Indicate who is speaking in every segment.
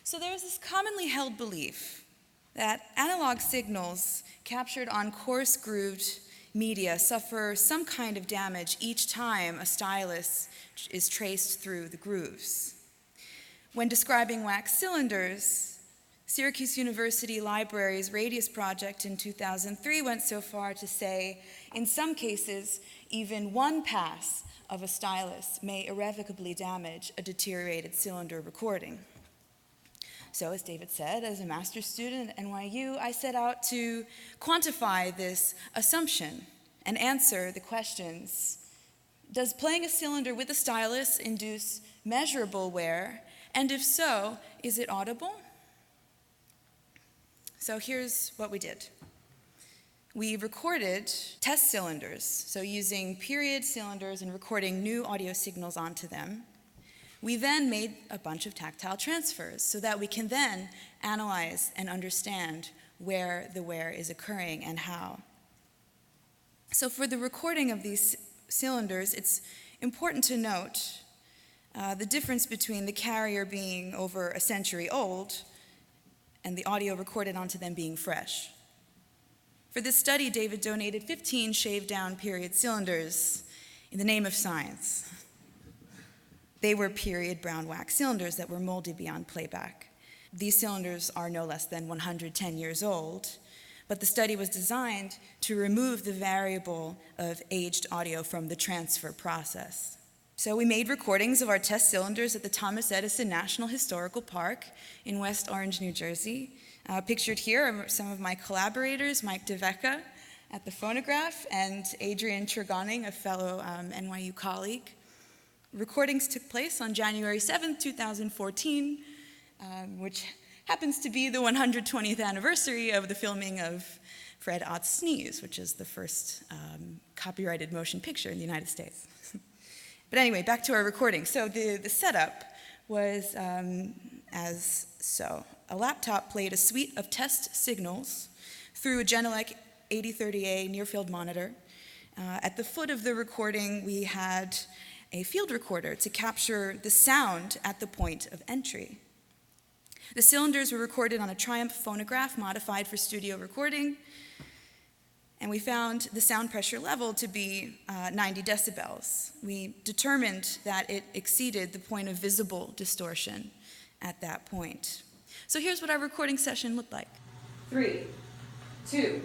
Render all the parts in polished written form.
Speaker 1: So there's this commonly held belief that analog signals captured on coarse grooved media suffer some kind of damage each time a stylus is traced through the grooves. When describing wax cylinders, Syracuse University Library's Radius project in 2003 went so far to say, in some cases, even one pass of a stylus may irrevocably damage a deteriorated cylinder recording. So, as David said, as a master's student at NYU, I set out to quantify this assumption and answer the questions: does playing a cylinder with a stylus induce measurable wear? And if so, is it audible? So here's what we did. We recorded test cylinders, so using period cylinders and recording new audio signals onto them. We then made a bunch of tactile transfers so that we can then analyze and understand where the wear is occurring and how. So for the recording of these cylinders, it's important to note the difference between the carrier being over a century old and the audio recorded onto them being fresh. For this study, David donated 15 shaved-down period cylinders in the name of science. They were period brown wax cylinders that were moldy beyond playback. These cylinders are no less than 110 years old, but the study was designed to remove the variable of aged audio from the transfer process. So we made recordings of our test cylinders at the Thomas Edison National Historical Park in West Orange, New Jersey. Pictured here are some of my collaborators, Mike DeVecca at the phonograph and Adrian Tregoning, a fellow NYU colleague. Recordings took place on January 7th, 2014, which happens to be the 120th anniversary of the filming of Fred Ott's Sneeze, which is the first copyrighted motion picture in the United States. But anyway, back to our recording. So the setup was as so. A laptop played a suite of test signals through a Genelec 8030A near-field monitor. At the foot of the recording, we had a field recorder to capture the sound at the point of entry. The cylinders were recorded on a Triumph phonograph modified for studio recording, and we found the sound pressure level to be 90 decibels. We determined that it exceeded the point of visible distortion at that point. So here's what our recording session looked like. 3, 2.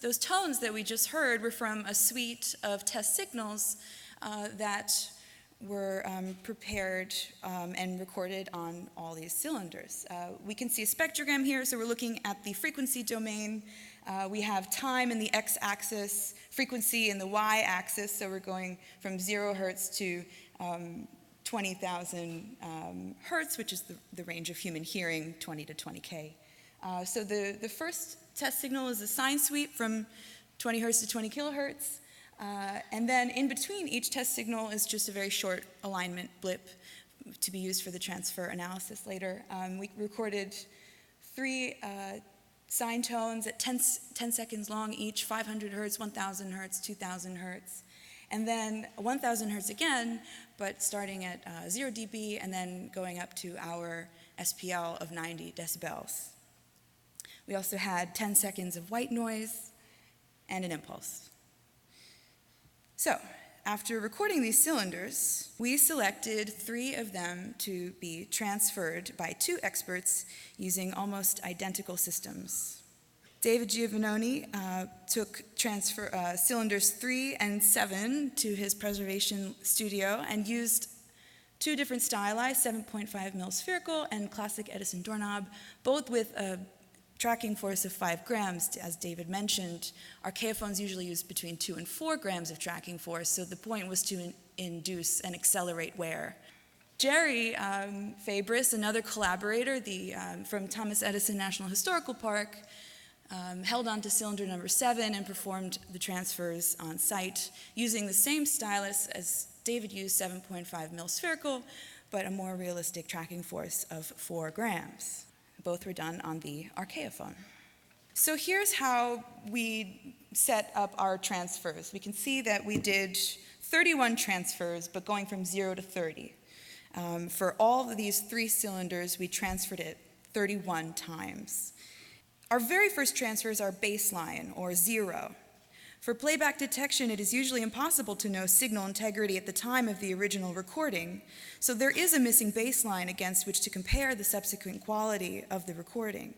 Speaker 1: Those tones that we just heard were from a suite of test signals that were prepared and recorded on all these cylinders. We can see a spectrogram here, so we're looking at the frequency domain. We have time in the x-axis, frequency in the y-axis, so we're going from 0 hertz to 20,000 hertz, which is the range of human hearing, 20 to 20K. So the first test signal is a sine sweep from 20 hertz to 20 kilohertz. And then in between each test signal is just a very short alignment blip to be used for the transfer analysis later. We recorded 3 sine tones at 10 seconds long each, 500 hertz, 1,000 hertz, 2,000 hertz. And then 1,000 hertz again, but starting at 0 dB and then going up to our SPL of 90 decibels. We also had 10 seconds of white noise and an impulse. So, after recording these cylinders, we selected 3 of them to be transferred by 2 experts using almost identical systems. David Giovannoni took cylinders 3 and 7 to his preservation studio and used 2 different styli, 7.5 mil spherical and classic Edison doorknob, both with a tracking force of 5 grams. As David mentioned, archaeophones usually use between 2 and 4 grams of tracking force, so the point was to induce and accelerate wear. Jerry Fabris, another collaborator from Thomas Edison National Historical Park, held on to cylinder number 7 and performed the transfers on site using the same stylus as David used, 7.5 mil spherical, but a more realistic tracking force of 4 grams. Both were done on the Archaeophone. So here's how we set up our transfers. We can see that we did 31 transfers, but going from 0 to 30. For all of these 3 cylinders, we transferred it 31 times. Our very first transfers are baseline, or 0. For playback detection, it is usually impossible to know signal integrity at the time of the original recording, so there is a missing baseline against which to compare the subsequent quality of the recording.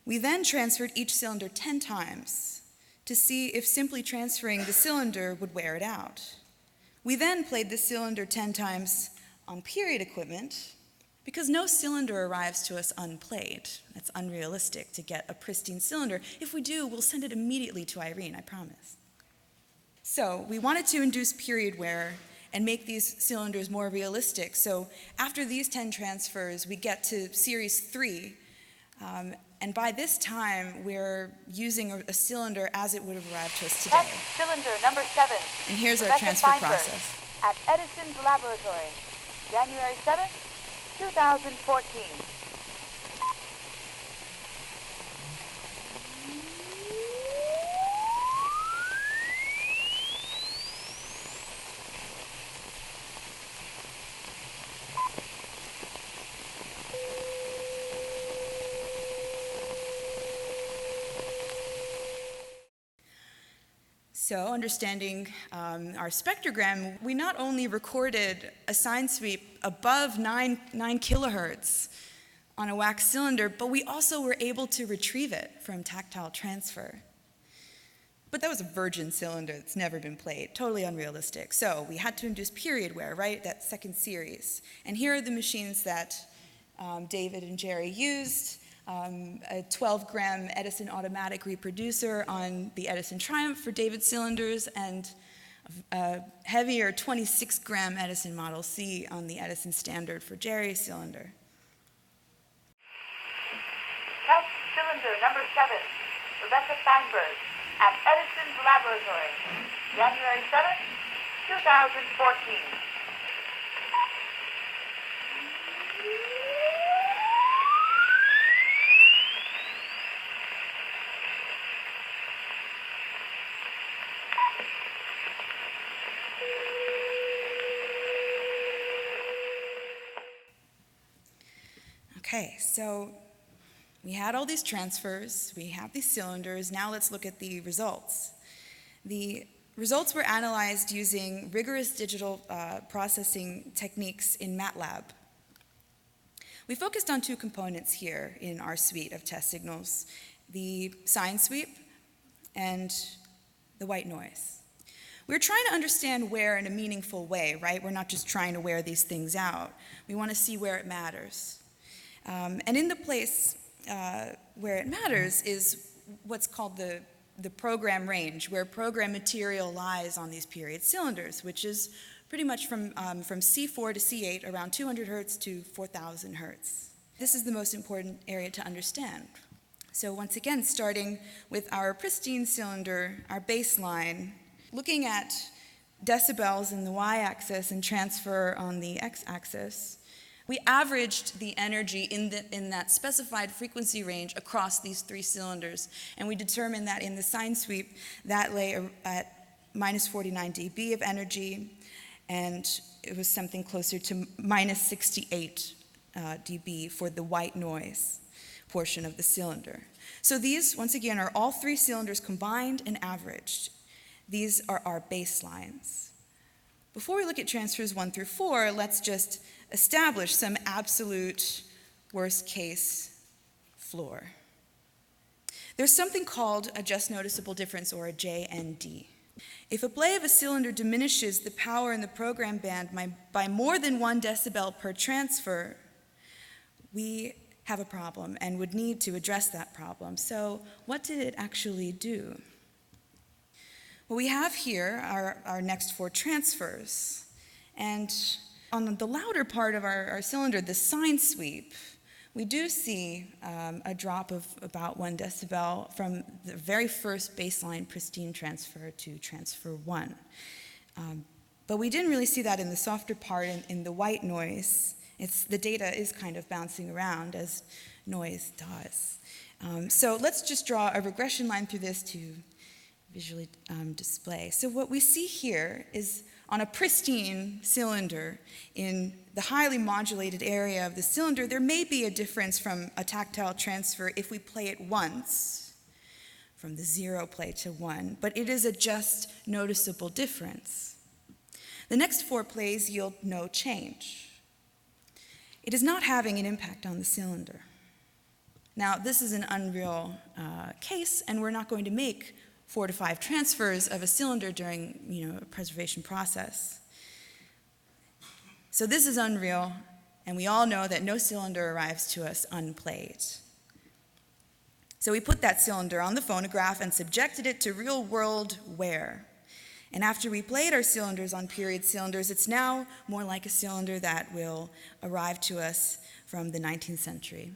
Speaker 1: We then transferred each cylinder 10 times to see if simply transferring the cylinder would wear it out. We then played the cylinder 10 times on period equipment because no cylinder arrives to us unplayed. That's unrealistic to get a pristine cylinder. If we do, we'll send it immediately to Irene, I promise. So we wanted to induce period wear and make these cylinders more realistic. So after these 10 transfers, we get to series 3. And by this time, we're using a cylinder as it would have arrived to us today.
Speaker 2: Test cylinder number 7.
Speaker 1: And here's our
Speaker 2: Rebecca
Speaker 1: transfer
Speaker 2: Feynberg
Speaker 1: process.
Speaker 2: At Edison's laboratory, January 7th, 2014.
Speaker 1: So, understanding our spectrogram, we not only recorded a sine sweep above 9 kilohertz on a wax cylinder, but we also were able to retrieve it from tactile transfer. But that was a virgin cylinder that's never been played, totally unrealistic. So we had to induce period wear, right, that second series. And here are the machines that David and Jerry used. A 12-gram Edison automatic reproducer on the Edison Triumph for David's cylinders, and a heavier 26-gram Edison Model C on the Edison Standard for Jerry's cylinder.
Speaker 2: Test cylinder number 7, Rebecca Feynberg, at Edison's laboratory, January 7th, 2014.
Speaker 1: Okay, so we had all these transfers, we have these cylinders, now let's look at the results. The results were analyzed using rigorous digital processing techniques in MATLAB. We focused on 2 components here in our suite of test signals, the sine sweep and the white noise. We're trying to understand wear in a meaningful way, right? We're not just trying to wear these things out. We want to see where it matters. And in the place where it matters is what's called the program range, where program material lies on these period cylinders, which is pretty much from C4 to C8, around 200 hertz to 4,000 hertz. This is the most important area to understand. So once again, starting with our pristine cylinder, our baseline, looking at decibels in the y-axis and transfer on the x-axis, we averaged the energy in that specified frequency range across these 3 cylinders, and we determined that in the sine sweep, that lay at minus 49 dB of energy, and it was something closer to minus 68 dB for the white noise portion of the cylinder. So these, once again, are all 3 cylinders combined and averaged. These are our baselines. Before we look at transfers 1 through 4, let's just establish some absolute worst case floor. There's something called a just noticeable difference, or a JND. If a play of a cylinder diminishes the power in the program band by more than 1 decibel per transfer, we have a problem and would need to address that problem. So what did it actually do? Well, we have here our next 4 transfers, and On the louder part of our cylinder, the sine sweep, we do see a drop of about 1 decibel from the very first baseline pristine transfer to transfer 1. But we didn't really see that in the softer part, in the white noise. The data is kind of bouncing around as noise does. So let's just draw a regression line through this to visually display. So what we see here is on a pristine cylinder, in the highly modulated area of the cylinder, there may be a difference from a tactile transfer if we play it once, from the 0 play to 1, but it is a just noticeable difference. The next 4 plays yield no change. It is not having an impact on the cylinder. Now, this is an unreal case, and we're not going to make 4 to 5 transfers of a cylinder during a preservation process. So this is unreal, and we all know that no cylinder arrives to us unplayed. So we put that cylinder on the phonograph and subjected it to real-world wear. And after we played our cylinders on period cylinders, it's now more like a cylinder that will arrive to us from the 19th century.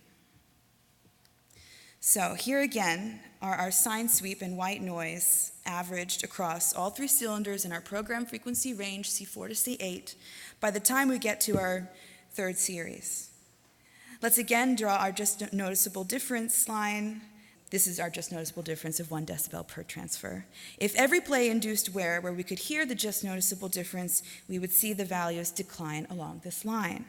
Speaker 1: So here again are our sine sweep and white noise averaged across all 3 cylinders in our program frequency range, C4 to C8, by the time we get to our 3rd series. Let's again draw our just noticeable difference line. This is our just noticeable difference of 1 decibel per transfer. If every play induced wear where we could hear the just noticeable difference, we would see the values decline along this line.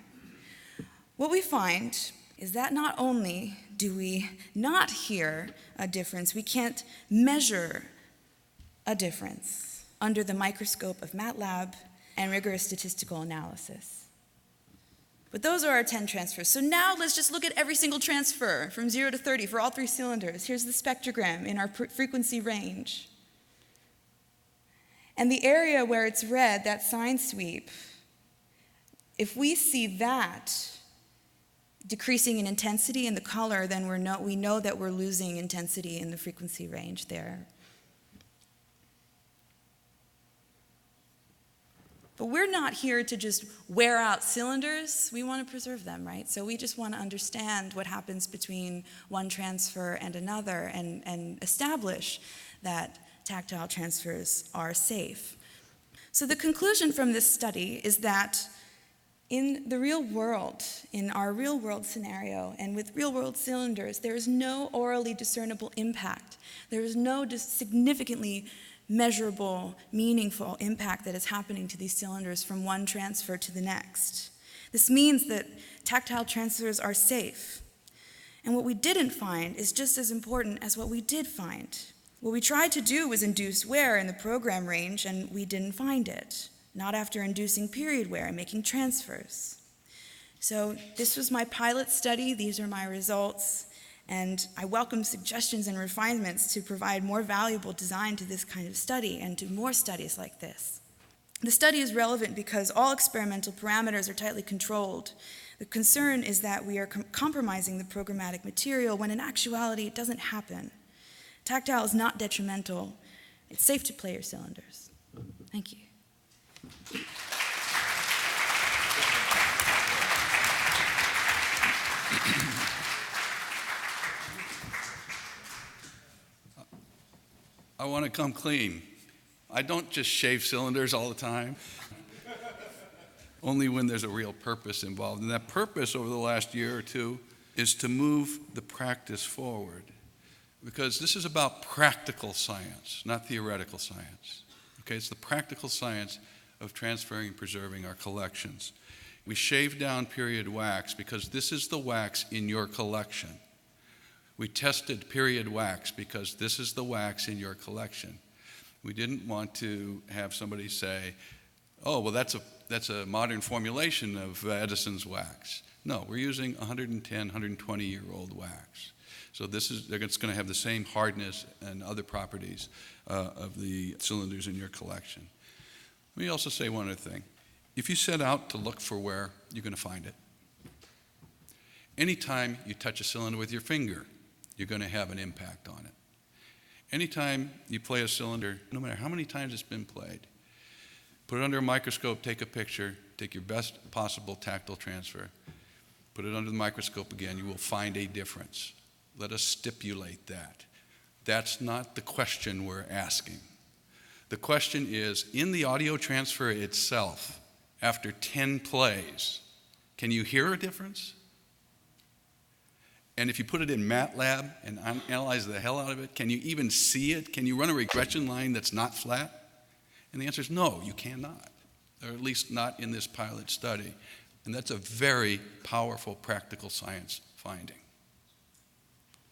Speaker 1: What we find is that not only do we not hear a difference, we can't measure a difference under the microscope of MATLAB and rigorous statistical analysis. But those are our 10 transfers. So now let's just look at every single transfer from 0 to 30 for all 3 cylinders. Here's the spectrogram in our frequency range. And the area where it's red, that sine sweep, if we see that decreasing in intensity in the color, then we know that we're losing intensity in the frequency range there. But we're not here to just wear out cylinders. We want to preserve them, right? So we just want to understand what happens between one transfer and another and establish that tactile transfers are safe. So the conclusion from this study is that in the real world, in our real world scenario, and with real world cylinders, there is no orally discernible impact. There is no significantly measurable, meaningful impact that is happening to these cylinders from one transfer to the next. This means that tactile transfers are safe. And what we didn't find is just as important as what we did find. What we tried to do was induce wear in the program range, and we didn't find it. Not after inducing period wear and making transfers. So this was my pilot study. These are my results. And I welcome suggestions and refinements to provide more valuable design to this kind of study and to more studies like this. The study is relevant because all experimental parameters are tightly controlled. The concern is that we are compromising the programmatic material when in actuality it doesn't happen. Tactile is not detrimental. It's safe to play your cylinders. Thank you.
Speaker 3: I want to come clean. I don't just shave cylinders all the time, only when there's a real purpose involved. And that purpose over the last year or two is to move the practice forward, because this is about practical science, not theoretical science. Okay, it's the practical science of transferring and preserving our collections. We shave down period wax because this is the wax in your collection. We tested period wax because this is the wax in your collection. We didn't want to have somebody say, oh, well, that's a modern formulation of Edison's wax. No, we're using 110, 120-year-old wax. So it's going to have the same hardness and other properties of the cylinders in your collection. Let me also say one other thing. If you set out to look for wear, you're going to find it. Anytime you touch a cylinder with your finger, you're going to have an impact on it. Anytime you play a cylinder, no matter how many times it's been played, put it under a microscope, take a picture, take your best possible tactile transfer, put it under the microscope again, you will find a difference. Let us stipulate that. That's not the question we're asking. The question is, in the audio transfer itself, after 10 plays, can you hear a difference? And if you put it in MATLAB and analyze the hell out of it, can you even see it? Can you run a regression line that's not flat? And the answer is no, you cannot, or at least not in this pilot study. And that's a very powerful practical science finding.